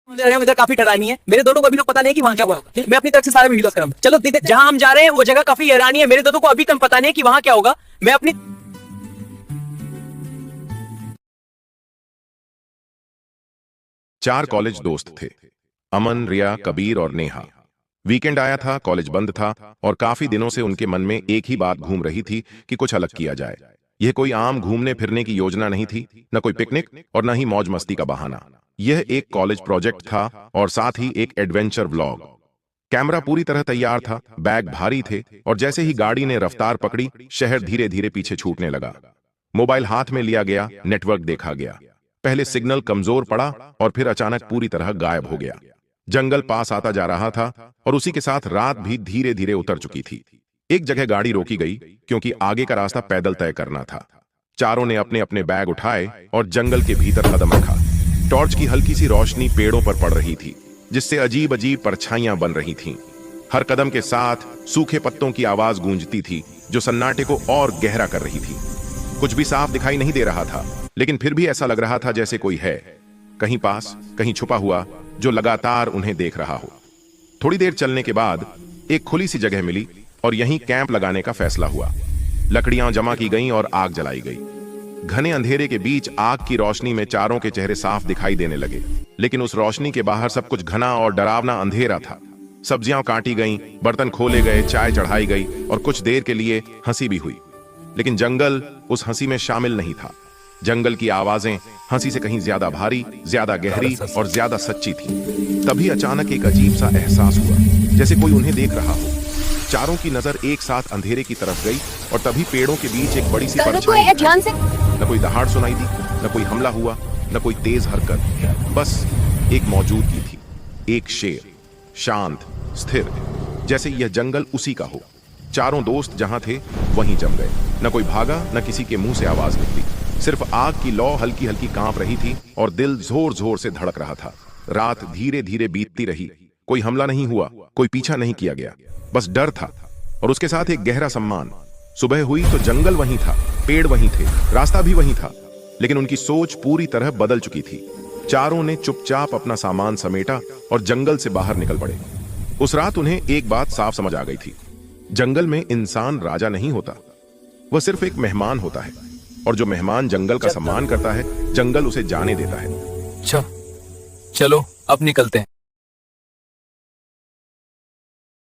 इधर काफी डरानी है, मेरे दोनों को अभी तक पता नहीं कि वहाँ क्या हुआ होगा। मैं अपनी तरफ से सारा वीडियो कर रहा हूँ। चलो जहाँ हम जा रहे हैं वो जगह काफी हैरानी है, मेरे दोनों को अभी तक पता नहीं कि वहाँ क्या होगा। मैं अपनी 4 कॉलेज दोस्त थे, अमन, रिया, कबीर और नेहा। वीकेंड आया था, कॉलेज बंद था और काफी दिनों से उनके मन में एक ही बात घूम रही थी कि कुछ अलग किया जाए। यह कोई आम घूमने फिरने की योजना नहीं थी, न कोई पिकनिक और न ही मौज मस्ती का बहाना। यह एक कॉलेज प्रोजेक्ट था और साथ ही एक एडवेंचर व्लॉग। कैमरा पूरी तरह तैयार था, बैग भारी थे और जैसे ही गाड़ी ने रफ्तार पकड़ी, शहर धीरे धीरे पीछे छूटने लगा। मोबाइल हाथ में लिया गया, नेटवर्क देखा गया। पहले सिग्नल कमजोर पड़ा और फिर अचानक पूरी तरह गायब हो गया। जंगल पास आता जा रहा था और उसी के साथ रात भी धीरे धीरे उतर चुकी थी। एक जगह गाड़ी रोकी गई क्योंकि आगे का रास्ता पैदल तय करना था। चारों ने अपने अपने बैग उठाए और जंगल के भीतर कदम रखा। टॉर्च की हल्की सी रोशनी पेड़ों पर पड़ रही थी, जिससे अजीब अजीब परछाइयां बन रही थीं। हर कदम के साथ सूखे पत्तों की आवाज गूंजती थी, जो सन्नाटे को और गहरा कर रही थी। कुछ भी साफ दिखाई नहीं दे रहा था, लेकिन फिर भी ऐसा लग रहा था जैसे कोई है, कहीं पास, कहीं छुपा हुआ, जो लगातार उन्हें देख रहा हो। थोड़ी देर चलने के बाद एक खुली सी जगह मिली और यहीं कैंप लगाने का फैसला हुआ। लकड़ियां जमा की गईं और आग जलाई गई। घने अंधेरे के बीच आग की रोशनी में चारों के चेहरे साफ दिखाई देने लगे, लेकिन उस रोशनी के बाहर सब कुछ घना और डरावना अंधेरा था। सब्जियां काटी गईं, बर्तन खोले गए, चाय चढ़ाई गई और कुछ देर के लिए हंसी भी हुई। लेकिन जंगल उस हंसी में शामिल नहीं था। जंगल की आवाजें हंसी से कहीं ज्यादा भारी, ज्यादा गहरी और ज्यादा सच्ची थी। तभी अचानक एक अजीब सा एहसास हुआ, जैसे कोई उन्हें देख रहा हो। चारों की नजर एक साथ अंधेरे की तरफ गई और तभी पेड़ों के बीच एक बड़ी सी परछाई ध्यान से। न कोई दहाड़ सुनाई दी, न कोई हमला हुआ, न कोई तेज हरकत, बस एक मौजूदगी थी। एक शेर, शांत, स्थिर, जैसे यह जंगल उसी का हो। चारों दोस्त जहां थे वहीं जम गए। न कोई भागा, न किसी के मुंह से आवाज निकली। सिर्फ आग की लौ हल्की हल्की कांप रही थी और दिल जोर जोर से धड़क रहा था। रात धीरे धीरे बीतती रही। कोई हमला नहीं हुआ, कोई पीछा नहीं किया गया, बस डर था और उसके साथ एक गहरा सम्मान। सुबह हुई तो जंगल वहीं था, पेड़ वहीं थे, रास्ता भी वहीं था, लेकिन उनकी सोच पूरी तरह बदल चुकी थी। चारों ने चुपचाप अपना सामान समेटा और जंगल से बाहर निकल पड़े। उस रात उन्हें एक बात साफ समझ आ गई थी, जंगल में इंसान राजा नहीं होता, वह सिर्फ एक मेहमान होता है, और जो मेहमान जंगल का सम्मान करता है, जंगल उसे जाने देता है। चलो अब निकलते हैं।